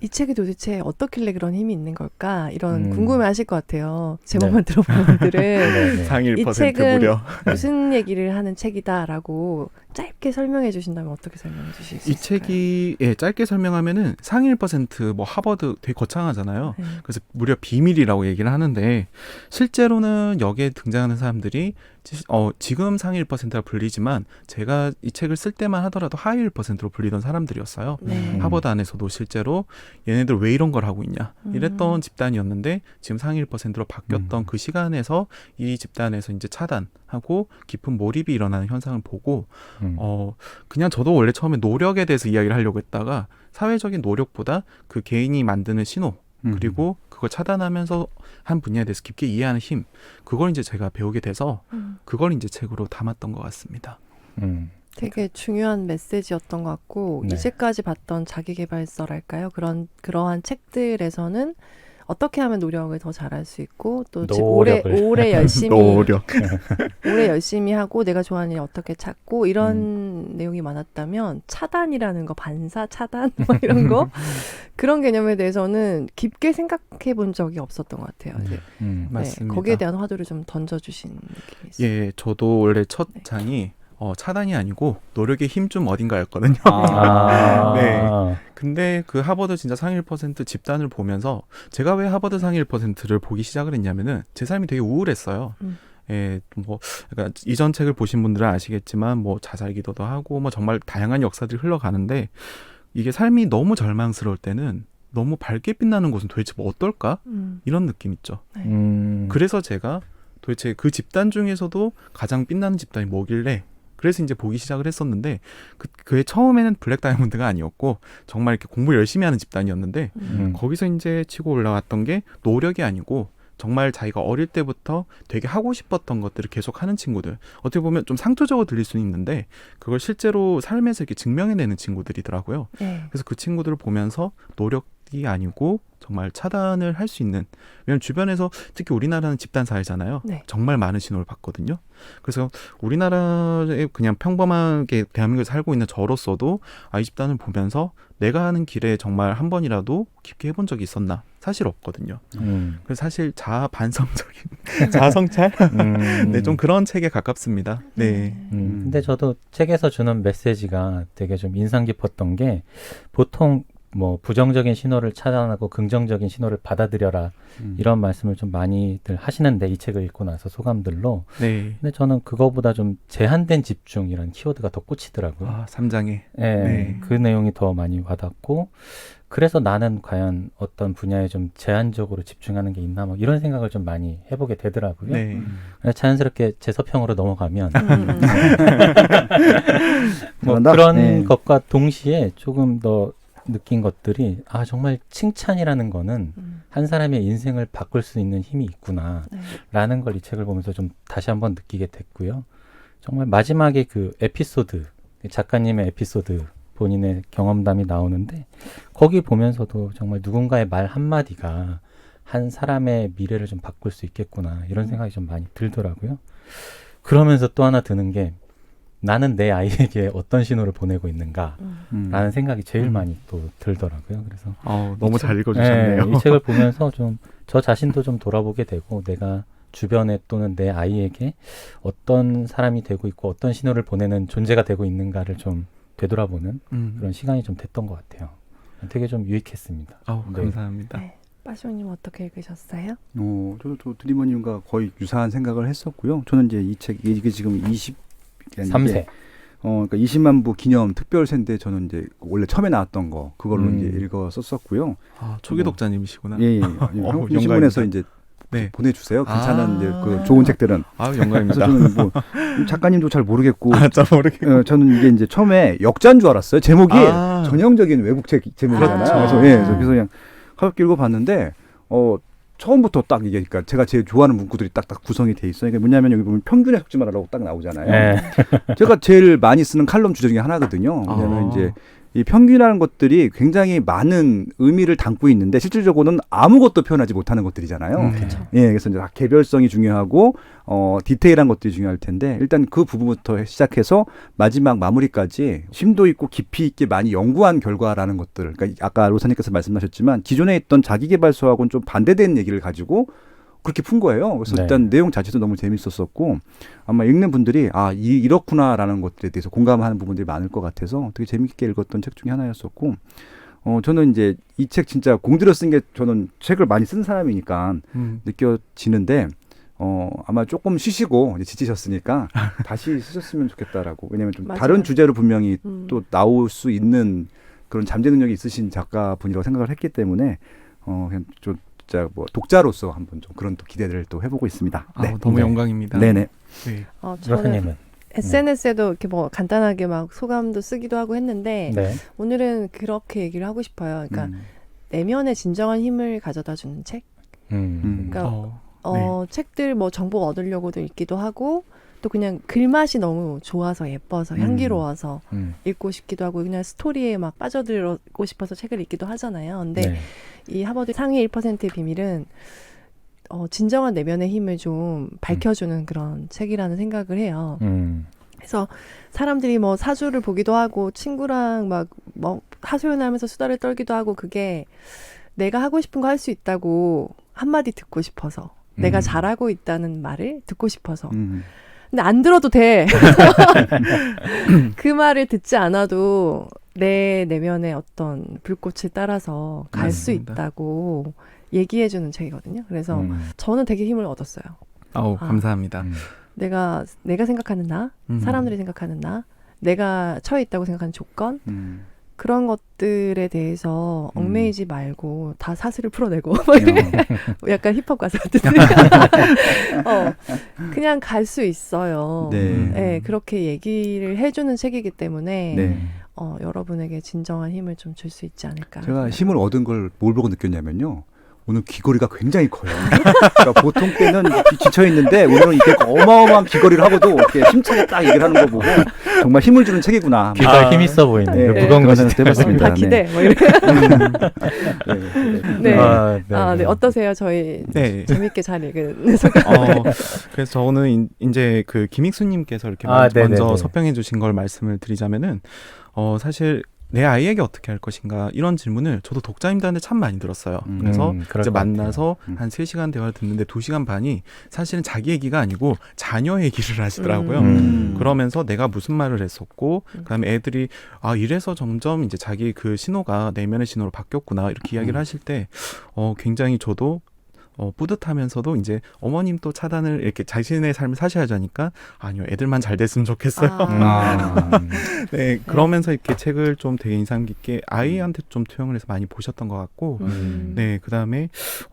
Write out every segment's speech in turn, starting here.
이 책이 도대체 어떻길래 그런 힘이 있는 걸까? 이런 음. 궁금해하실 것 같아요. 제목만 들어보는 분들은 네. 상위 이 1% 책은 무려. 무슨 얘기를 하는 책이다라고 짧게 설명해 주신다면 어떻게 설명해 주실 수 이 있을까요? 책이 짧게 설명하면은 상위 1%뭐 하버드 되게 거창하잖아요. 네. 그래서 무려 비밀이라고 얘기를 하는데 실제로는 여기에 등장하는 사람들이 지금 상위 1%가 불리지만 제가 이 책을 쓸 때만 하더라도 하위 1%로 불리던 사람들이었어요. 네. 하버드 안에서도 실제로 얘네들 왜 이런 걸 하고 있냐 이랬던 집단이었는데 지금 상위 1%로 바뀌었던 그 시간에서 이 집단에서 이제 차단하고 깊은 몰입이 일어나는 현상을 보고 그냥 저도 원래 처음에 노력에 대해서 이야기를 하려고 했다가 사회적인 노력보다 그 개인이 만드는 신호 그리고 그걸 차단하면서 한 분야에 대해서 깊게 이해하는 힘 그걸 이제 제가 배우게 돼서 그걸 이제 책으로 담았던 것 같습니다. 되게 중요한 메시지였던 것 같고 네. 이제까지 봤던 자기계발서랄까요? 그러한 책들에서는 어떻게 하면 노력을 더 잘할 수 있고 또 노력을. 오래 열심히 노력. 오래 열심히 하고 내가 좋아하는 일 어떻게 찾고 이런 내용이 많았다면 차단이라는 거 반사 차단 막 이런 거 그런 개념에 대해서는 깊게 생각해 본 적이 없었던 것 같아요. 이제 맞습니다. 거기에 대한 화두를 좀 던져주신 느낌이 있어요. 예, 저도 원래 첫 장이 차단이 아니고 노력의 힘 좀 어딘가였거든요. 네. 근데 그 하버드 진짜 상위 1% 집단을 보면서 제가 왜 하버드 상위 1%를 보기 시작을 했냐면은 제 삶이 되게 우울했어요. 예, 뭐 그러니까 이전 책을 보신 분들은 아시겠지만 뭐 자살 기도도 하고 뭐 정말 다양한 역사들이 흘러가는데 이게 삶이 너무 절망스러울 때는 너무 밝게 빛나는 곳은 도대체 뭐 어떨까? 이런 느낌 있죠. 그래서 제가 도대체 그 집단 중에서도 가장 빛나는 집단이 뭐길래 그래서 이제 보기 시작을 했었는데 그의 처음에는 블랙 다이아몬드가 아니었고 정말 이렇게 공부 열심히 하는 집단이었는데 거기서 이제 치고 올라왔던 게 노력이 아니고 정말 자기가 어릴 때부터 되게 하고 싶었던 것들을 계속 하는 친구들 어떻게 보면 좀 상투적으로 들릴 수는 있는데 그걸 실제로 삶에서 이렇게 증명해내는 친구들이더라고요. 네. 그래서 그 친구들을 보면서 노력이 아니고 정말 차단을 할 수 있는 왜냐하면 주변에서 특히 우리나라는 집단 사회잖아요. 네. 정말 많은 신호를 받거든요. 그래서 우리나라에 그냥 평범하게 대한민국에 살고 있는 저로서도 이 집단을 보면서 내가 하는 길에 정말 한 번이라도 깊게 해본 적이 있었나 사실 없거든요. 그래서 사실 자아반성적인 자아성찰 네, 좀 그런 책에 가깝습니다. 네. 근데 저도 책에서 주는 메시지가 되게 좀 인상 깊었던 게 보통 뭐 부정적인 신호를 차단하고 긍정적인 신호를 받아들여라 이런 말씀을 좀 많이들 하시는데 이 책을 읽고 나서 소감들로 네. 근데 저는 그거보다 좀 제한된 집중이라는 키워드가 더 꽂히더라고요. 3장에 네. 그 내용이 더 많이 와닿고 그래서 나는 과연 어떤 분야에 좀 제한적으로 집중하는 게 있나 뭐 이런 생각을 좀 많이 해보게 되더라고요. 네. 자연스럽게 제 서평으로 넘어가면 뭐 잘한다. 그런 네. 것과 동시에 조금 더 느낀 것들이 정말 칭찬이라는 거는 한 사람의 인생을 바꿀 수 있는 힘이 있구나 라는 걸 이 책을 보면서 좀 다시 한번 느끼게 됐고요. 정말 마지막에 그 에피소드 작가님의 에피소드 본인의 경험담이 나오는데 거기 보면서도 정말 누군가의 말 한마디가 한 사람의 미래를 좀 바꿀 수 있겠구나 이런 생각이 좀 많이 들더라고요. 그러면서 또 하나 드는 게 나는 내 아이에게 어떤 신호를 보내고 있는가 라는 생각이 제일 많이 또 들더라고요. 그래서 너무 잘 읽어주셨네요. 이 책을 보면서 좀 저 자신도 좀 돌아보게 되고 내가 주변에 또는 내 아이에게 어떤 사람이 되고 있고 어떤 신호를 보내는 존재가 되고 있는가를 좀 되돌아보는 그런 시간이 좀 됐던 것 같아요. 되게 좀 유익했습니다. 네. 감사합니다. 네. 빠쇼님 어떻게 읽으셨어요? 저도 드리머님과 거의 유사한 생각을 했었고요. 저는 이제 이 책 이게 지금 3세. 그러니까 20만 부 기념 특별세인데 저는 이제 원래 처음에 나왔던 거 그걸로 이제 읽었었고요. 초기 독자님이시구나. 예. 신문에서 이제 네. 보내주세요. 괜찮은 이제 그 좋은 책들은. 영광입니다. 그래서 저는 뭐 작가님도 잘 모르겠고. 잘 모르겠고. 저는 이게 이제 처음에 역자인 줄 알았어요. 제목이 전형적인 외국 책 제목이잖아요. 그래서 그냥 가볍게 읽어봤는데 처음부터 딱 이게 그러니까 제가 제일 좋아하는 문구들이 딱딱 구성이 돼 있어요. 그러니까 뭐냐면 여기 보면 평균에 속지 말라고 딱 나오잖아요. 제가 제일 많이 쓰는 칼럼 주제 중에 하나거든요. 왜냐면 이제 이 평균이라는 것들이 굉장히 많은 의미를 담고 있는데 실질적으로는 아무것도 표현하지 못하는 것들이잖아요. 그렇죠. 예, 그래서 이제 개별성이 중요하고 디테일한 것들이 중요할 텐데 일단 그 부분부터 시작해서 마지막 마무리까지 심도 있고 깊이 있게 많이 연구한 결과라는 것들. 그러니까 아까 로사님께서 말씀하셨지만 기존에 있던 자기계발서하고는 좀 반대되는 얘기를 가지고 그렇게 푼 거예요. 그래서 네. 일단 내용 자체도 너무 재밌었었고 아마 읽는 분들이 이렇구나라는 것들에 대해서 공감하는 부분들이 많을 것 같아서 되게 재밌게 읽었던 책 중에 하나였었고 저는 이제 이 책 진짜 공들여 쓴 게 저는 책을 많이 쓴 사람이니까 느껴지는데 아마 조금 쉬시고 이제 지치셨으니까 다시 쓰셨으면 좋겠다라고. 왜냐하면 좀 맞아요. 다른 주제로 분명히 또 나올 수 있는 그런 잠재 능력이 있으신 작가분이라고 생각을 했기 때문에 그냥 좀 진짜 뭐 독자로서 한번 좀 그런 또 기대를 또 해보고 있습니다. 네. 너무 네. 영광입니다. 네네. 네. 저는 로사님은 SNS에도 이렇게 뭐 간단하게 막 소감도 쓰기도 하고 했는데 네. 오늘은 그렇게 얘기를 하고 싶어요. 그러니까 내면의 진정한 힘을 가져다 주는 책. 그러니까 책들 뭐 정보 얻으려고도 읽기도 하고 또 그냥 글맛이 너무 좋아서 예뻐서 향기로워서 읽고 싶기도 하고 그냥 스토리에 막 빠져들고 싶어서 책을 읽기도 하잖아요. 근데 네. 이 하버드 상위 1%의 비밀은 진정한 내면의 힘을 좀 밝혀주는 그런 책이라는 생각을 해요. 그래서 사람들이 뭐 사주를 보기도 하고 친구랑 막 뭐 하소연하면서 수다를 떨기도 하고 그게 내가 하고 싶은 거 할 수 있다고 한마디 듣고 싶어서 내가 잘하고 있다는 말을 듣고 싶어서 근데 안 들어도 돼. 그 말을 듣지 않아도 내 내면의 어떤 불꽃을 따라서 갈 수 맞습니다. 있다고 얘기해주는 책이거든요. 그래서 저는 되게 힘을 얻었어요. 감사합니다. 내가 생각하는 나, 사람들이 생각하는 나, 내가 처해 있다고 생각하는 조건 그런 것들에 대해서 얽매이지 말고 다 사슬을 풀어내고 약간 힙합 가사 같은 그냥 갈 수 있어요. 네. 그렇게 얘기를 해주는 책이기 때문에 네. 여러분에게 진정한 힘을 좀 줄 수 있지 않을까. 제가 힘을 얻은 걸 뭘 보고 느꼈냐면요. 오늘 귀걸이가 굉장히 커요. 그러니까 보통 때는 지쳐 있는데 오늘은 이렇게 어마어마한 귀걸이를 하고도 이렇게 힘차게 딱 얘기를 하는 거 보고 정말 힘을 주는 책이구나. 귀가 힘 있어 보이네. 네, 무거운 거 생각도 해봤습니다. 다 기대. 뭐 이렇게. 네. 네. 어떠세요? 저희 재밌게 잘 읽은 그래서 저는 이제 그 김익수님께서 이렇게 먼저 서평해 주신 걸 말씀을 드리자면은 사실 내 아이에게 어떻게 할 것인가 이런 질문을 저도 독자님들한테 참 많이 들었어요. 그래서 이제 만나서 한 3시간 대화를 듣는데 2시간 반이 사실은 자기 얘기가 아니고 자녀 얘기를 하시더라고요. 그러면서 내가 무슨 말을 했었고 그다음에 애들이 이래서 점점 이제 자기 그 신호가 내면의 신호로 바뀌었구나 이렇게 이야기를 하실 때 굉장히 저도 뿌듯하면서도 이제 어머님 또 차단을 이렇게 자신의 삶을 사셔야지 하니까 아니요 애들만 잘 됐으면 좋겠어요. 네, 그러면서 이렇게 책을 좀 되게 인상 깊게 아이한테 좀 투영을 해서 많이 보셨던 것 같고 네, 그다음에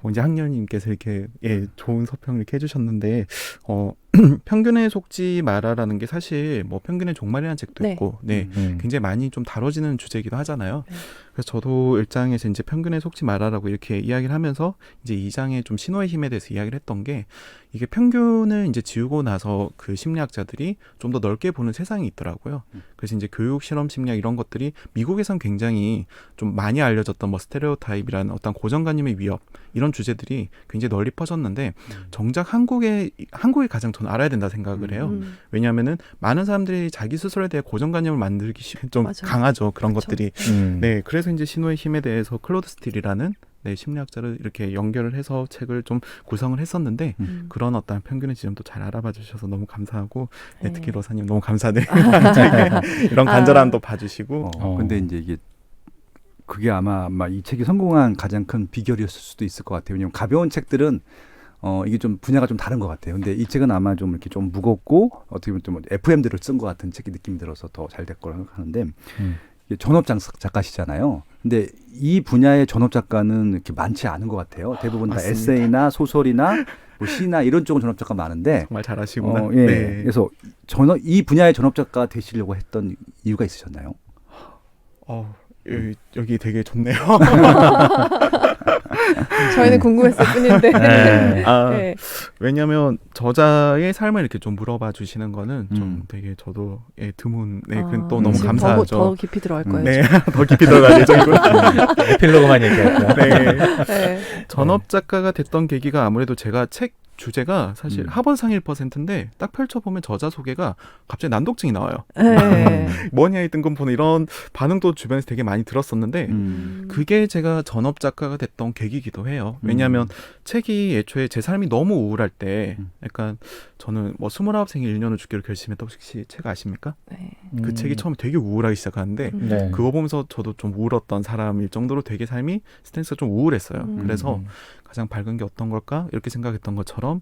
이제 학년님께서 이렇게 좋은 서평을 이렇게 해주셨는데 평균에 속지 마라라는 게 사실 뭐 평균의 종말이라는 책도 있고 굉장히 많이 좀 다뤄지는 주제이기도 하잖아요. 그래서 저도 1장에서 이제 평균에 속지 마라라고 이렇게 이야기를 하면서 이제 2장에 좀 신호의 힘에 대해서 이야기를 했던 게 이게 평균을 이제 지우고 나서 그 심리학자들이 좀 더 넓게 보는 세상이 있더라고요. 그래서 이제 교육 실험 심리학 이런 것들이 미국에선 굉장히 좀 많이 알려졌던 뭐 스테레오타입이라는 어떤 고정관념의 위협 이런 주제들이 굉장히 널리 퍼졌는데 정작 한국이 가장 저는 알아야 된다 생각을 해요. 왜냐하면은 많은 사람들이 자기 스스로에 대해 고정관념을 만들기 좀 맞아요. 강하죠. 그런 것들이. 네, 그래서 이제 신호의 힘에 대해서 클로드 스틸이라는 심리학자를 이렇게 연결을 해서 책을 좀 구성을 했었는데 그런 어떤 평균의 지점도 잘 알아봐 주셔서 너무 감사하고 특히 로사님 너무 감사드립니다. 이런 간절함도 봐주시고 근데 이제 이게 그게 아마 이 책이 성공한 가장 큰 비결이었을 수도 있을 것 같아요. 왜냐하면 가벼운 책들은 이게 좀 분야가 좀 다른 것 같아요. 근데 이 책은 아마 좀 이렇게 좀 무겁고 어떻게 보면 좀 FM들을 쓴 것 같은 책이 느낌이 들어서 더 잘 될 거라고 생각하는데 전업 작가시잖아요. 근데 이 분야의 전업 작가는 이렇게 많지 않은 것 같아요. 대부분 다 에세이나 소설이나 뭐 시나 이런 쪽은 전업 작가 많은데 정말 잘하시구나. 네. 그래서 이 분야의 전업 작가 되시려고 했던 이유가 있으셨나요? 여기 되게 좋네요. 저희는 궁금했을 뿐인데. 네. 네. 왜냐하면 저자의 삶을 이렇게 좀 물어봐 주시는 거는 좀 음. 되게 저도 드문, 네, 아, 그건 또 너무 지금 감사하죠. 더 깊이 들어갈 거예요. 네, 더 깊이 들어갈 예정이고요. 에필로그만 얘기할게요. 네. 네. 전업 작가가 됐던 계기가 아무래도 제가 책 주제가 사실 하버드상 1%인데 딱 펼쳐보면 저자 소개가 갑자기 난독증이 나와요. 네. 뭐냐 이 뜬금포는 이런 반응도 주변에서 되게 많이 들었었는데 그게 제가 전업 작가가 됐던 계기이기도 해요. 왜냐하면 책이 애초에 제 삶이 너무 우울할 때 약간 저는 뭐 29생에 1년을 죽기로 결심했다 혹시 책 아십니까? 네. 그 책이 처음에 되게 우울하기 시작하는데 네. 그거 보면서 저도 좀 우울했던 사람일 정도로 되게 삶이 스탠스가 좀 우울했어요. 그래서 가장 밝은 게 어떤 걸까? 이렇게 생각했던 것처럼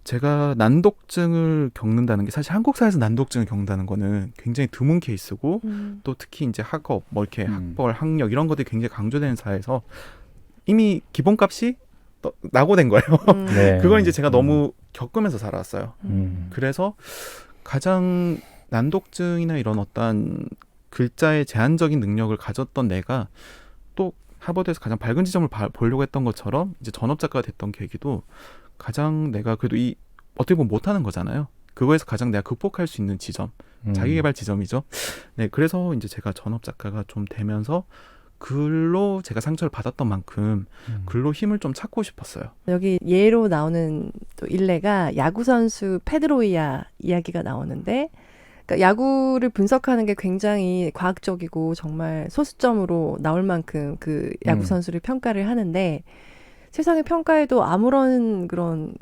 제가 난독증을 겪는다는 게 사실 한국 사회에서 난독증을 겪는다는 거는 굉장히 드문 케이스고 또 특히 이제 학업, 뭐 이렇게 학벌, 학력 이런 것들이 굉장히 강조되는 사회에서 이미 기본값이 낙오된 거예요. 네. 그걸 이제 제가 너무 겪으면서 살아왔어요. 그래서 가장 난독증이나 이런 어떤 글자의 제한적인 능력을 가졌던 내가 또 하버드에서 가장 밝은 지점을 보려고 했던 것처럼 이제 전업 작가가 됐던 계기도 가장 내가 그래도 이 어떻게 보면 못하는 거잖아요. 그거에서 가장 내가 극복할 수 있는 지점, 자기개발 지점이죠. 네, 그래서 이제 제가 전업 작가가 좀 되면서 글로 제가 상처를 받았던 만큼 글로 힘을 좀 찾고 싶었어요. 여기 예로 나오는 또 일례가 야구 선수 페드로이아 이야기가 나오는데, 그러니까 야구를 분석하는 게 굉장히 과학적이고 정말 소수점으로 나올 만큼 그 야구 선수를 평가를 하는데, 세상의 평가에도 아무런 그런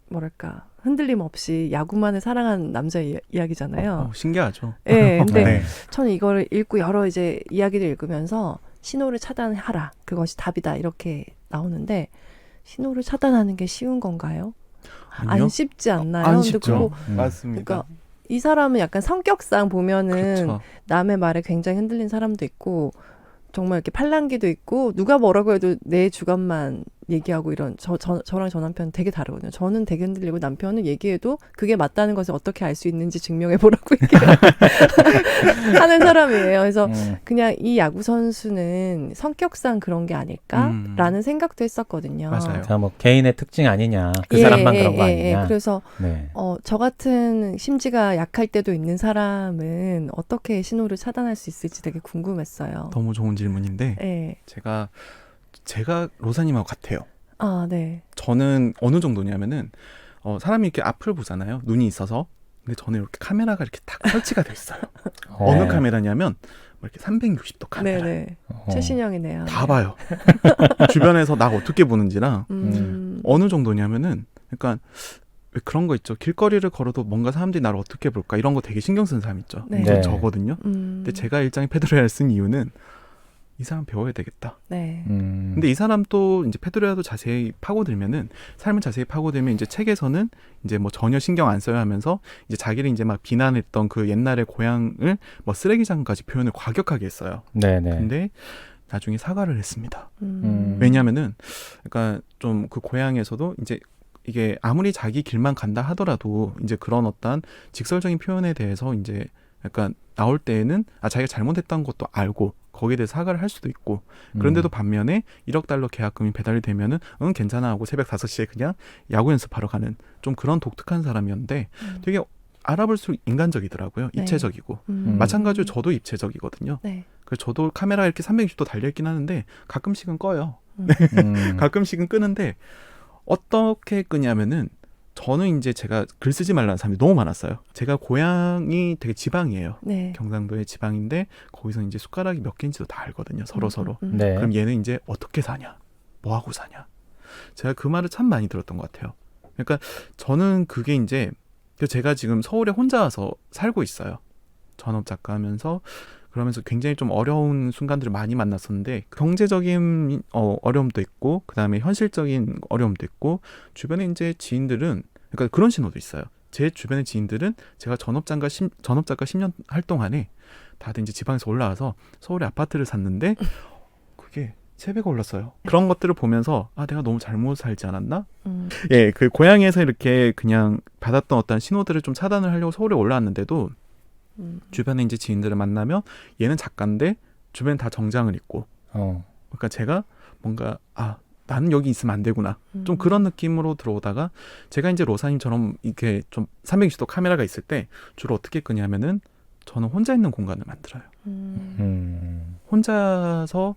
뭐랄까 흔들림 없이 야구만을 사랑한 남자 이야기잖아요. 신기하죠. 네, 근데 네. 저는 이걸 읽고 여러 이제 이야기를 읽으면서 신호를 차단하라, 그것이 답이다, 이렇게 나오는데 신호를 차단하는 게 쉬운 건가요? 아니요. 안 쉽지 않나요? 안 근데 쉽죠. 그거, 맞습니다. 그러니까 이 사람은 약간 성격상 보면은 그렇죠. 남의 말에 굉장히 흔들린 사람도 있고 정말 이렇게 팔랑귀도 있고 누가 뭐라고 해도 내 주관만 얘기하고 이런 저랑 저 남편은 되게 다르거든요. 저는 되게 흔들리고 남편은 얘기해도 그게 맞다는 것을 어떻게 알 수 있는지 증명해보라고 하는 사람이에요. 그래서 그냥 이 야구 선수는 성격상 그런 게 아닐까라는 생각도 했었거든요. 맞아요. 자, 뭐 개인의 특징 아니냐, 그 사람만 그런 거 아니냐. 그래서 네. 저 같은 심지가 약할 때도 있는 사람은 어떻게 신호를 차단할 수 있을지 되게 궁금했어요. 너무 좋은 질문인데 네. 제가 로사님하고 같아요. 아, 네. 저는 어느 정도냐면은 사람이 이렇게 앞을 보잖아요. 눈이 있어서. 근데 저는 이렇게 카메라가 이렇게 딱 설치가 돼 있어요. 어느 카메라냐면 뭐 이렇게 360도 카메라. 네네. 최신형이네요. 다 봐요. 주변에서 나 어떻게 보는지랑 어느 정도냐면은 그러니까 왜 그런 거 있죠. 길거리를 걸어도 뭔가 사람들이 나를 어떻게 볼까 이런 거 되게 신경 쓰는 사람 있죠. 네. 저 저거든요. 근데 제가 일장에 페드로야를 쓴 이유는 이 사람 배워야 되겠다. 네. 근데 이 사람 또 이제 페드로야도 자세히 파고들면은 삶을 자세히 파고들면 이제 책에서는 이제 뭐 전혀 신경 안 써야 하면서 이제 자기를 이제 막 비난했던 그 옛날의 고향을 뭐 쓰레기장까지 표현을 과격하게 했어요. 네네. 근데 나중에 사과를 했습니다. 왜냐면은 그러니까 좀 그 고향에서도 이제 이게 아무리 자기 길만 간다 하더라도 이제 그런 어떤 직설적인 표현에 대해서 이제 약간 나올 때에는 자기가 잘못했던 것도 알고 거기에 대해서 사과를 할 수도 있고 그런데도 반면에 1억 달러 계약금이 배달이 되면은 괜찮아 하고 새벽 5시에 그냥 야구 연습하러 가는 좀 그런 독특한 사람이었는데 되게 알아볼수록 인간적이더라고요. 네. 입체적이고. 마찬가지로 저도 입체적이거든요. 네. 그래서 저도 카메라 이렇게 360도 달려있긴 하는데 가끔씩은 꺼요. 가끔씩은 끄는데 어떻게 끄냐면은 저는 이제 제가 글 쓰지 말라는 사람이 너무 많았어요. 제가 고향이 되게 지방이에요. 네. 경상도의 지방인데 거기서 이제 숟가락이 몇 개인지도 다 알거든요. 서로. 네. 그럼 얘는 이제 어떻게 사냐? 뭐 하고 사냐? 제가 그 말을 참 많이 들었던 것 같아요. 그러니까 저는 그게 이제 제가 지금 서울에 혼자 와서 살고 있어요. 전업 작가 하면서 그러면서 굉장히 좀 어려운 순간들을 많이 만났었는데 경제적인 어려움도 있고 그다음에 현실적인 어려움도 있고 주변에 이제 지인들은 그러니까 그런 신호도 있어요. 제 주변의 지인들은 제가 전업 작가 10년 활동안에 다들 이제 지방에서 올라와서 서울에 아파트를 샀는데 그게 3배가 올랐어요. 그런 것들을 보면서 내가 너무 잘못 살지 않았나? 예, 그 고향에서 이렇게 그냥 받았던 어떤 신호들을 좀 차단을 하려고 서울에 올라왔는데도 주변에 이제 지인들을 만나면 얘는 작가인데 주변에 다 정장을 입고 그러니까 제가 뭔가 나는 여기 있으면 안 되구나. 좀 그런 느낌으로 들어오다가 제가 이제 로사님처럼 이렇게 좀 360도 카메라가 있을 때 주로 어떻게 끄냐면은 저는 혼자 있는 공간을 만들어요. 혼자서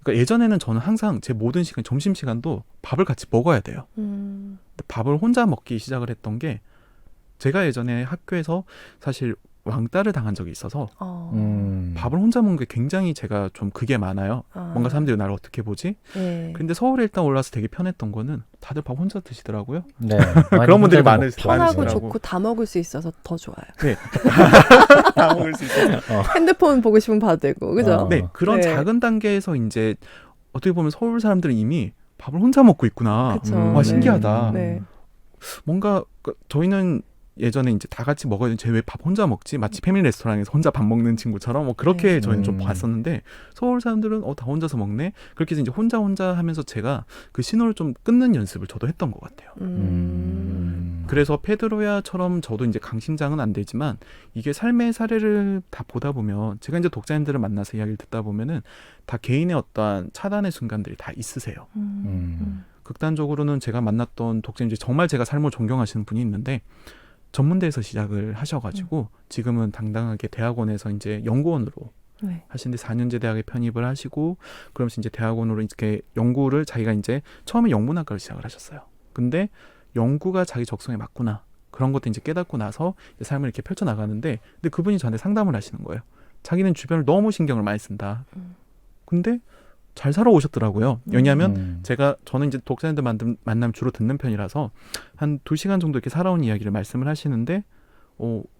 그러니까 예전에는 저는 항상 제 모든 시간 점심시간도 밥을 같이 먹어야 돼요. 근데 밥을 혼자 먹기 시작을 했던 게 제가 예전에 학교에서 사실 왕따를 당한 적이 있어서 밥을 혼자 먹는 게 굉장히 제가 좀 그게 많아요. 뭔가 사람들이 나를 어떻게 보지? 네. 근데 서울에 일단 올라와서 되게 편했던 거는 다들 밥 혼자 드시더라고요. 네. 그런 분들이 편하고 많으시더라고. 좋고 다 먹을 수 있어서 더 좋아요. 네. 다 먹을 수 있어요. 핸드폰 보고 싶으면 봐도 되고, 그죠? 네, 그런 네. 작은 단계에서 이제 어떻게 보면 서울 사람들은 이미 밥을 혼자 먹고 있구나. 그쵸. 와, 네. 신기하다. 네. 뭔가 저희는 예전에 이제 다 같이 먹어야 되는데 쟤 왜 밥 혼자 먹지? 마치 패밀리 레스토랑에서 혼자 밥 먹는 친구처럼 뭐 그렇게 네. 저희는 좀 봤었는데 서울 사람들은 다 혼자서 먹네. 그렇게 해서 이제 혼자 하면서 제가 그 신호를 좀 끊는 연습을 저도 했던 것 같아요. 그래서 페드로야처럼 저도 이제 강심장은 안 되지만 이게 삶의 사례를 다 보다 보면 제가 이제 독자님들을 만나서 이야기를 듣다 보면은 다 개인의 어떠한 차단의 순간들이 다 있으세요. 극단적으로는 제가 만났던 독자님 중에 정말 제가 삶을 존경하시는 분이 있는데 전문대에서 시작을 하셔가지고 지금은 당당하게 대학원에서 이제 연구원으로 네. 하시는데 4년제 대학에 편입을 하시고 그러면서 이제 대학원으로 이렇게 연구를 자기가 이제 처음에 영문학과를 시작을 하셨어요. 근데 연구가 자기 적성에 맞구나. 그런 것도 이제 깨닫고 나서 이제 삶을 이렇게 펼쳐나가는데 근데 그분이 저한테 상담을 하시는 거예요. 자기는 주변을 너무 신경을 많이 쓴다. 근데 잘 살아오셨더라고요. 왜냐하면 저는 이제 독자님들 만나면 주로 듣는 편이라서 한 2시간 정도 이렇게 살아온 이야기를 말씀을 하시는데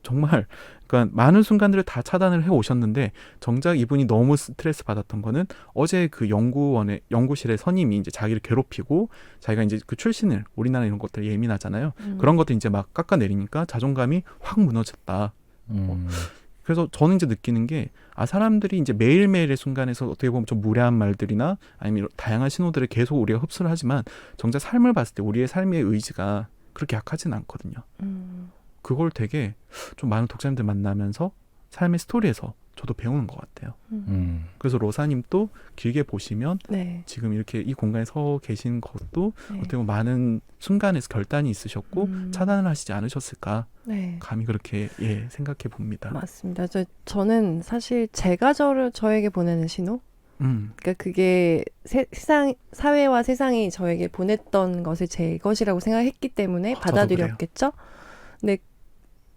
정말 그러니까 많은 순간들을 다 차단을 해 오셨는데 정작 이분이 너무 스트레스 받았던 거는 어제 그 연구실의 선임이 이제 자기를 괴롭히고 자기가 이제 그 출신을 우리나라 이런 것들 예민하잖아요. 그런 것들 이제 막 깎아내리니까 자존감이 확 무너졌다. 그래서 저는 이제 느끼는 게 사람들이 이제 매일매일의 순간에서 어떻게 보면 좀 무례한 말들이나 아니면 다양한 신호들을 계속 우리가 흡수를 하지만 정작 삶을 봤을 때 우리의 삶의 의지가 그렇게 약하진 않거든요. 그걸 되게 좀 많은 독자님들 만나면서 삶의 스토리에서 저도 배우는 것 같아요. 그래서 로사님도 길게 보시면 네. 지금 이렇게 이 공간에 서 계신 것도 네. 어떻게 보면 많은 순간에서 결단이 있으셨고 차단을 하시지 않으셨을까 네. 감히 그렇게 생각해 봅니다. 맞습니다. 저는 사실 제가 저에게 보내는 신호? 그러니까 그게 사회와 세상이 저에게 보냈던 것을 제 것이라고 생각했기 때문에 받아들였겠죠? 근데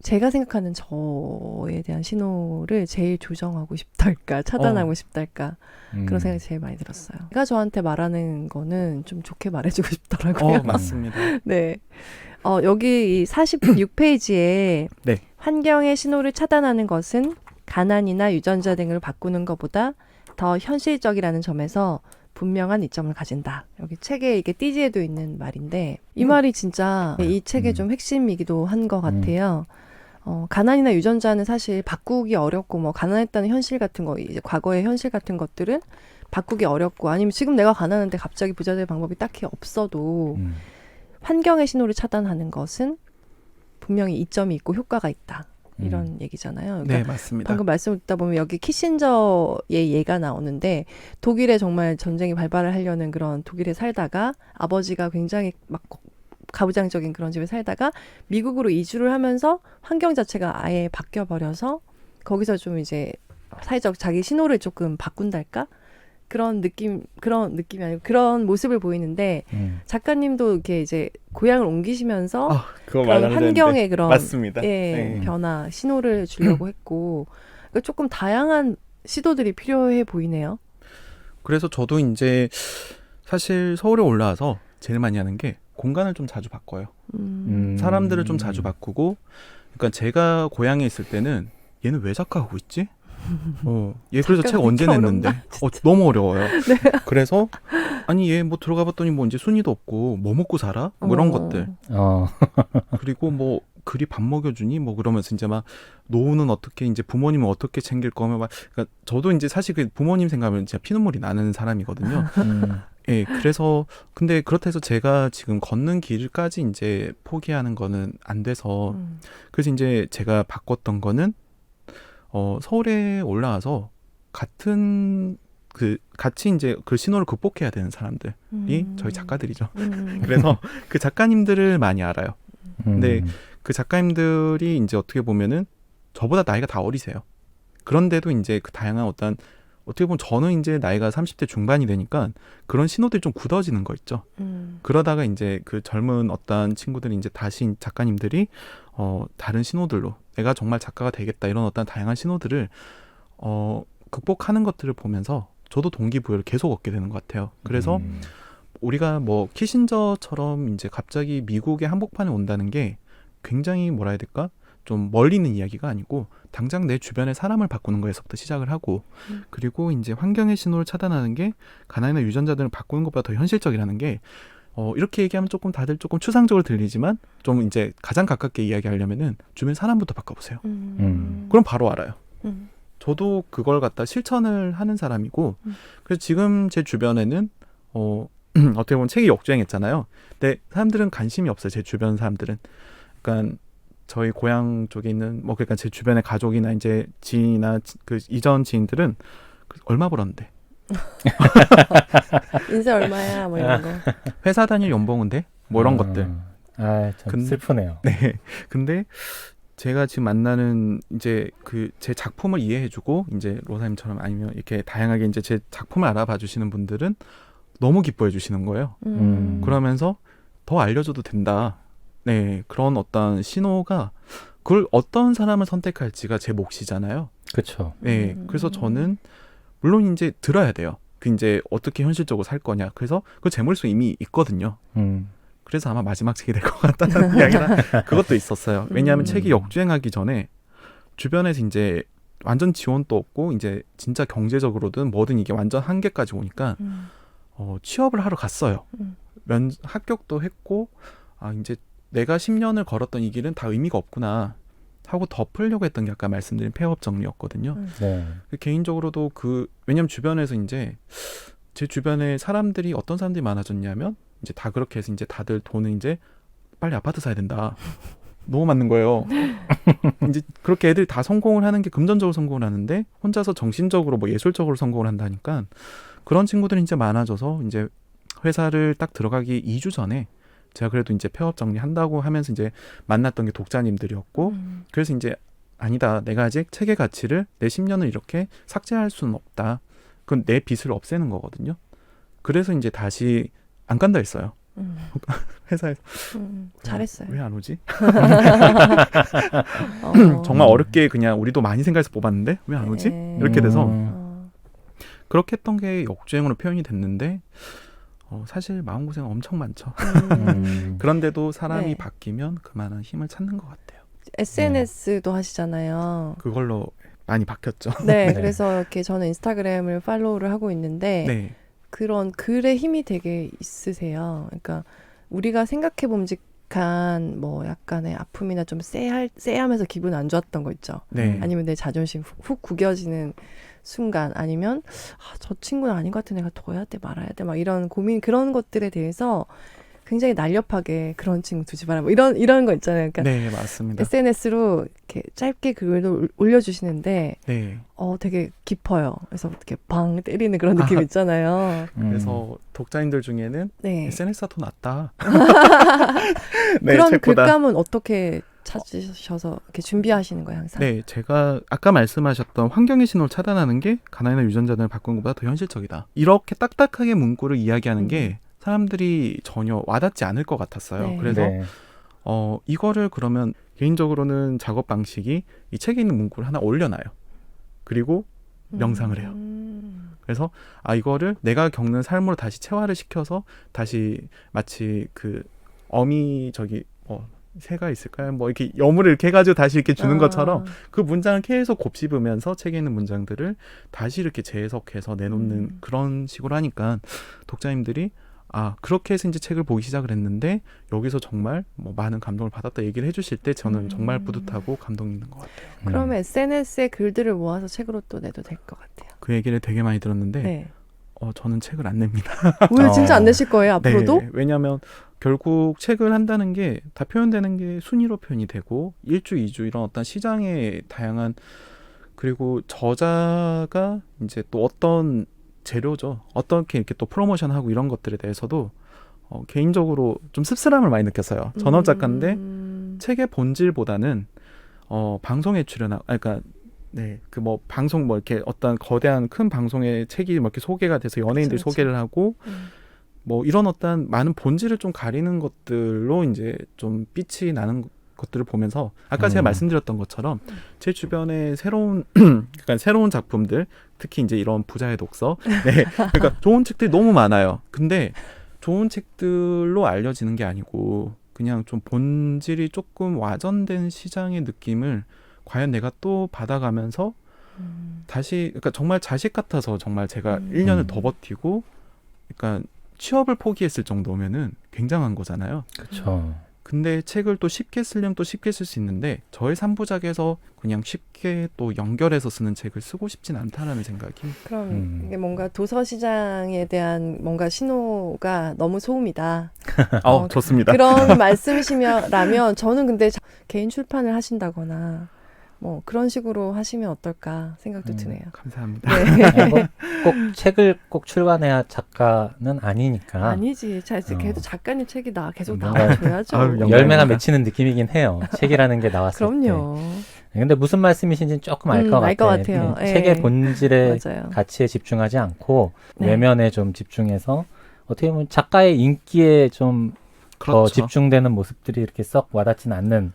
제가 생각하는 저에 대한 신호를 제일 조정하고 싶달까, 차단하고 싶달까, 그런 생각이 제일 많이 들었어요. 제가 저한테 말하는 거는 좀 좋게 말해주고 싶더라고요. 맞습니다. 네. 여기 이 46페이지에 네. 환경의 신호를 차단하는 것은 가난이나 유전자 등을 바꾸는 것보다 더 현실적이라는 점에서 분명한 이점을 가진다. 여기 책에 이게 띠지에도 있는 말인데 이 말이 진짜 이 책의 좀 핵심이기도 한 것 같아요. 가난이나 유전자는 사실 바꾸기 어렵고 뭐 가난했다는 현실 같은 거 이제 과거의 현실 같은 것들은 바꾸기 어렵고 아니면 지금 내가 가난한데 갑자기 부자 될 방법이 딱히 없어도 환경의 신호를 차단하는 것은 분명히 이점이 있고 효과가 있다. 이런 얘기잖아요. 그러니까 네, 맞습니다. 방금 말씀을 듣다 보면 여기 키신저의 예가 나오는데 독일에 정말 전쟁이 발발을 하려는 그런 독일에 살다가 아버지가 굉장히 막 가부장적인 그런 집에 살다가 미국으로 이주를 하면서 환경 자체가 아예 바뀌어버려서 거기서 좀 이제 사회적 자기 신호를 조금 바꾼달까? 그런 느낌이 아니고 그런 모습을 보이는데 작가님도 이렇게 이제 고향을 옮기시면서 그런 환경의 그런 맞습니다. 변화, 신호를 주려고 했고 그러니까 조금 다양한 시도들이 필요해 보이네요. 그래서 저도 이제 사실 서울에 올라와서 제일 많이 하는 게 공간을 좀 자주 바꿔요. 사람들을 좀 자주 바꾸고 그러니까 제가 고향에 있을 때는 얘는 왜 작가하고 있지? 얘 그래서 책 언제 냈는데? 너무 어려워요. 네. 그래서 아니 얘 뭐 들어가 봤더니 뭐 이제 순위도 없고 뭐 먹고 살아? 뭐 이런 것들. 그리고 뭐 그리 밥 먹여주니? 뭐 그러면서 이제 막 노후는 어떻게 이제 부모님은 어떻게 챙길 거면 막 그러니까 저도 이제 사실 그 부모님 생각하면 진짜 피눈물이 나는 사람이거든요. 예, 그래서 근데 그렇다 해서 제가 지금 걷는 길까지 이제 포기하는 거는 안 돼서 그래서 이제 제가 바꿨던 거는 서울에 올라와서 같은 그 같이 이제 그 신호를 극복해야 되는 사람들이 저희 작가들이죠. 그래서 그 작가님들을 많이 알아요. 근데 그 작가님들이 이제 어떻게 보면은 저보다 나이가 다 어리세요. 그런데도 이제 그 다양한 어떻게 보면 저는 이제 나이가 30대 중반이 되니까 그런 신호들이 좀 굳어지는 거 있죠. 그러다가 이제 그 젊은 어떤 친구들이 이제 다시 작가님들이 다른 신호들로 내가 정말 작가가 되겠다 이런 어떤 다양한 신호들을 극복하는 것들을 보면서 저도 동기부여를 계속 얻게 되는 것 같아요. 그래서 우리가 뭐 키신저처럼 이제 갑자기 미국의 한복판에 온다는 게 굉장히 뭐라 해야 될까? 좀 멀리 있는 이야기가 아니고 당장 내 주변의 사람을 바꾸는 거에서부터 시작을 하고 그리고 이제 환경의 신호를 차단하는 게 가난이나 유전자들을 바꾸는 것보다 더 현실적이라는 게 이렇게 얘기하면 조금 다들 조금 추상적으로 들리지만 좀 이제 가장 가깝게 이야기하려면은 주변 사람부터 바꿔보세요. 그럼 바로 알아요. 저도 그걸 갖다 실천을 하는 사람이고 그래서 지금 제 주변에는 어떻게 보면 책이 역주행했잖아요. 근데 사람들은 관심이 없어요. 제 주변 사람들은. 그러니까 저희 고향 쪽에 있는 뭐 그러니까 제 주변의 가족이나 이제 지인이나 그 이전 지인들은 얼마 벌었는데 인세 얼마야 뭐 이런 거. 회사 다닐 연봉은 돼? 뭐 이런 것들. 참 슬프네요. 네. 근데 제가 지금 만나는 이제 그 제 작품을 이해해주고 이제 로사님처럼 아니면 이렇게 다양하게 이제 제 작품을 알아봐 주시는 분들은 너무 기뻐해 주시는 거예요. 그러면서 더 알려줘도 된다. 네, 그런 어떤 신호가 그걸 어떤 사람을 선택할지가 제 몫이잖아요. 그렇죠. 네, 그래서 저는 물론 이제 들어야 돼요. 그 이제 어떻게 현실적으로 살 거냐. 그래서 그 제 머릿속에 이미 있거든요. 그래서 아마 마지막 책이 될 것 같다는 이야기나 그것도 있었어요. 왜냐하면 책이 역주행하기 전에 주변에서 이제 완전 지원도 없고 이제 진짜 경제적으로든 뭐든 이게 완전 한계까지 오니까 취업을 하러 갔어요. 합격도 했고 이제 내가 10년을 걸었던 이 길은 다 의미가 없구나 하고 덮으려고 했던 게 아까 말씀드린 폐업 정리였거든요. 네. 개인적으로도 왜냐면 주변에서 이제 제 주변에 사람들이 어떤 사람들이 많아졌냐면 이제 다 그렇게 해서 이제 다들 돈을 이제 빨리 아파트 사야 된다. 너무 맞는 거예요. 이제 그렇게 애들이 다 성공을 하는 게 금전적으로 성공을 하는데 혼자서 정신적으로 뭐 예술적으로 성공을 한다니까 그런 친구들이 이제 많아져서 이제 회사를 딱 들어가기 2주 전에 제가 그래도 이제 폐업 정리한다고 하면서 이제 만났던 게 독자님들이었고 그래서 이제 아니다. 내가 아직 책의 가치를 내 10년을 이렇게 삭제할 수는 없다. 그건 내 빚을 없애는 거거든요. 그래서 이제 다시 안 간다 했어요. 회사에서. 잘했어요. 왜 안 오지? 정말 어렵게 그냥 우리도 많이 생각해서 뽑았는데 왜 안 오지? 이렇게 돼서 그렇게 했던 게 역주행으로 표현이 됐는데 사실 마음고생 엄청 많죠. 그런데도 사람이 네. 바뀌면 그만한 힘을 찾는 것 같아요. SNS도 하시잖아요. 그걸로 많이 바뀌었죠. 네, 네. 그래서 이렇게 저는 인스타그램을 팔로우를 하고 있는데 네. 그런 글의 힘이 되게 있으세요. 그러니까 우리가 생각해 봄직한 뭐 약간의 아픔이나 좀 쎄하면서 기분 안 좋았던 거 있죠. 네. 아니면 내 자존심 훅 구겨지는 순간 아니면 저 친구는 아닌 것 같은 내가 둬야 돼 말아야 돼 막 이런 고민 그런 것들에 대해서 굉장히 날렵하게 그런 친구 두지 마라 뭐 이런 거 있잖아요. 그러니까 네, 맞습니다. SNS로 이렇게 짧게 글을 올려주시는데 네. 되게 깊어요. 그래서 이렇게 방 때리는 그런 느낌 있잖아요. 그래서 독자님들 중에는 네. SNS가 더 낫다. 네, 그런 책보다. 글감은 어떻게 찾으셔서 이렇게 준비하시는 거예요, 항상? 네, 제가 아까 말씀하셨던 환경의 신호를 차단하는 게 가난이나 유전자들을 바꾸는 것보다 더 현실적이다. 이렇게 딱딱하게 문구를 이야기하는 게 사람들이 전혀 와닿지 않을 것 같았어요. 네. 그래서 네. 이거를 그러면 개인적으로는 작업 방식이 이 책에 있는 문구를 하나 올려놔요. 그리고 명상을 해요. 그래서 이거를 내가 겪는 삶으로 다시 체화를 시켜서 다시 마치 그 어미 새가 있을까요? 뭐 이렇게 여물을 이렇게 해가지고 다시 이렇게 주는 것처럼 그 문장을 계속 곱씹으면서 책에 있는 문장들을 다시 이렇게 재해석해서 내놓는 그런 식으로 하니까 독자님들이 그렇게 해서 이제 책을 보기 시작을 했는데 여기서 정말 뭐 많은 감동을 받았다 얘기를 해주실 때 저는 정말 뿌듯하고 감동이 있는 것 같아요. 그러면 SNS에 글들을 모아서 책으로 또 내도 될 것 같아요. 그 얘기를 되게 많이 들었는데 네. 저는 책을 안 냅니다. 왜 진짜 안 내실 거예요, 앞으로도? 네, 왜냐하면 결국 책을 한다는 게 다 표현되는 게 순위로 표현이 되고 1주, 2주 이런 어떤 시장의 다양한 그리고 저자가 이제 또 어떤 재료죠. 어떻게 이렇게 또 프로모션하고 이런 것들에 대해서도 개인적으로 좀 씁쓸함을 많이 느꼈어요. 전업 작가인데 책의 본질보다는 방송에 출연하고, 그러니까 네, 그 뭐 방송 뭐 이렇게 어떤 거대한 큰 방송의 책이 뭐 이렇게 소개가 돼서 연예인들이 그쵸, 그쵸. 소개를 하고 뭐 이런 어떤 많은 본질을 좀 가리는 것들로 이제 좀 빛이 나는 것들을 보면서 아까 제가 말씀드렸던 것처럼 제 주변에 그러니까 새로운 작품들, 특히 이제 이런 부자의 독서, 네, 그러니까 좋은 책들이 너무 많아요. 근데 좋은 책들로 알려지는 게 아니고 그냥 좀 본질이 조금 와전된 시장의 느낌을 과연 내가 또 받아가면서 다시, 그러니까 정말 자식 같아서 정말 제가 1년을 더 버티고, 그러니까 취업을 포기했을 정도면은 굉장한 거잖아요. 그렇죠. 근데 책을 또 쉽게 쓰려면 또 쉽게 쓸 수 있는데 저의 3부작에서 그냥 쉽게 또 연결해서 쓰는 책을 쓰고 싶진 않다라는 생각이. 그럼 이게 뭔가 도서 시장에 대한 뭔가 신호가 너무 소음이다. 좋습니다. 그런 말씀이시라면 저는 근데 개인 출판을 하신다거나 뭐 그런 식으로 하시면 어떨까 생각도 드네요. 감사합니다. 네. 꼭 책을 꼭 출간해야 작가는 아니니까. 아니지. 걔도 작가님 책이 계속 뭔가 나와줘야죠. 영광입니다. 열매가 맺히는 느낌이긴 해요. 책이라는 게 나왔을 그럼요. 때. 근데 무슨 말씀이신지는 조금 알 것 알 것 같아요. 같아요. 책의 예. 본질의 맞아요. 가치에 집중하지 않고 네. 외면에 좀 집중해서 어떻게 보면 작가의 인기에 좀 더 그렇죠. 집중되는 모습들이 이렇게 썩 와닿지는 않는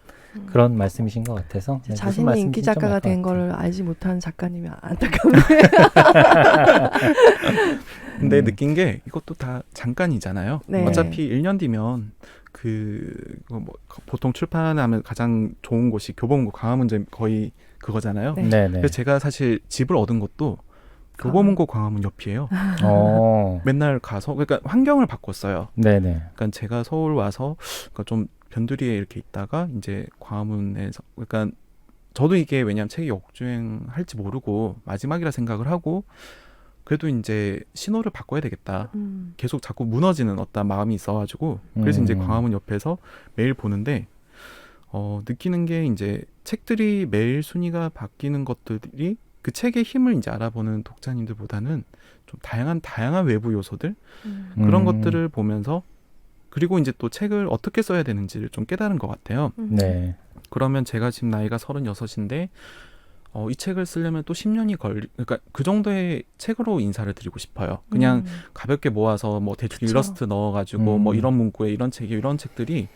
그런 말씀이신 것 같아서 네, 무슨 자신이 말씀이신지 인기 좀 작가가 알 것 된 같아요. 걸 알지 못하는 작가님이 안타깝네요. 근데 느낀 게 이것도 다 잠깐이잖아요. 네. 어차피 1년 뒤면 뭐 보통 출판하면 가장 좋은 곳이 교보문고 광화문점 거의 그거잖아요. 네. 네네. 그래서 제가 사실 집을 얻은 것도 교보문고 광화문 옆이에요. 맨날 가서, 그러니까 환경을 바꿨어요. 네네. 그러니까 제가 서울 와서 그러니까 좀 변두리에 이렇게 있다가 이제 광화문에서, 그러니까 저도 이게 왜냐면 책이 역주행할지 모르고 마지막이라 생각을 하고 그래도 이제 신호를 바꿔야 되겠다. 계속 자꾸 무너지는 어떤 마음이 있어가지고 그래서 이제 광화문 옆에서 매일 보는데 느끼는 게 이제 책들이 매일 순위가 바뀌는 것들이 그 책의 힘을 이제 알아보는 독자님들보다는 좀 다양한 외부 요소들 그런 것들을 보면서 그리고 이제 또 책을 어떻게 써야 되는지를 좀 깨달은 것 같아요. 네. 그러면 제가 지금 나이가 36인데 이 책을 쓰려면 또 10년이 그러니까 그 정도의 책으로 인사를 드리고 싶어요. 그냥 가볍게 모아서 뭐 대충 그쵸. 일러스트 넣어가지고 뭐 이런 문구에 이런 책들이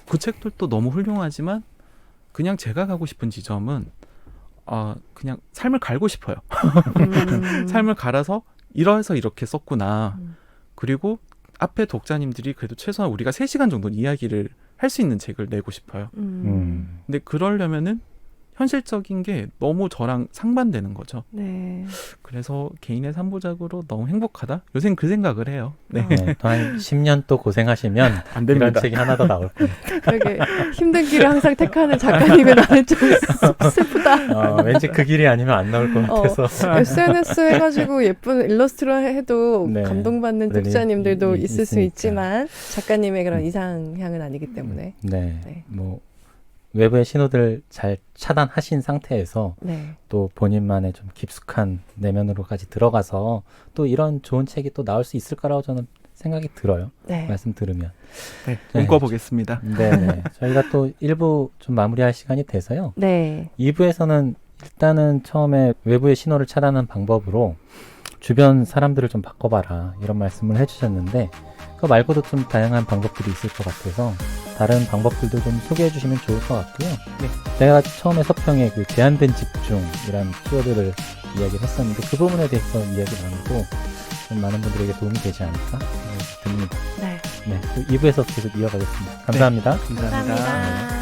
그 책들도 너무 훌륭하지만 그냥 제가 가고 싶은 지점은 그냥 삶을 갈고 싶어요. 삶을 갈아서 이래서 이렇게 썼구나. 그리고 앞에 독자님들이 그래도 최소한 우리가 3시간 정도는 이야기를 할 수 있는 책을 내고 싶어요. 근데 그러려면은 현실적인 게 너무 저랑 상반되는 거죠. 네. 그래서 개인의 3부작으로 너무 행복하다? 요새는 그 생각을 해요. 네. 네. 또 한 10년 또 고생하시면 안 됩니다. 이런 책이 하나 더 나올 겁니다. 그러게 힘든 길을 항상 택하는 작가님의 나는 좀 슬프다. 왠지 그 길이 아니면 안 나올 것 같아서. SNS 해가지고 예쁜 일러스트로 해도 네. 감동받는 네. 독자님들도 있을 수 있으니까. 있지만 작가님의 그런 이상향은 아니기 때문에. 네. 네. 뭐 외부의 신호들 잘 차단하신 상태에서 네. 또 본인만의 좀 깊숙한 내면으로까지 들어가서 또 이런 좋은 책이 또 나올 수 있을 거라고 저는 생각이 들어요. 네. 말씀 들으면. 네, 꿈꿔보겠습니다. 네. 저희가 또 1부 좀 마무리할 시간이 돼서요. 네. 2부에서는 일단은 처음에 외부의 신호를 차단하는 방법으로 주변 사람들을 좀 바꿔봐라 이런 말씀을 해주셨는데 그거 말고도 좀 다양한 방법들이 있을 것 같아서 다른 방법들도 좀 소개해 주시면 좋을 것 같고요. 네. 제가 처음에 서평에 그 제한된 집중이라는 키워드를 이야기를 했었는데 그 부분에 대해서 이야기 나누고 좀 많은 분들에게 도움이 되지 않을까 생각이 듭니다. 네. 네, 또 2부에서 계속 이어가겠습니다. 감사합니다. 감사합니다. 감사합니다.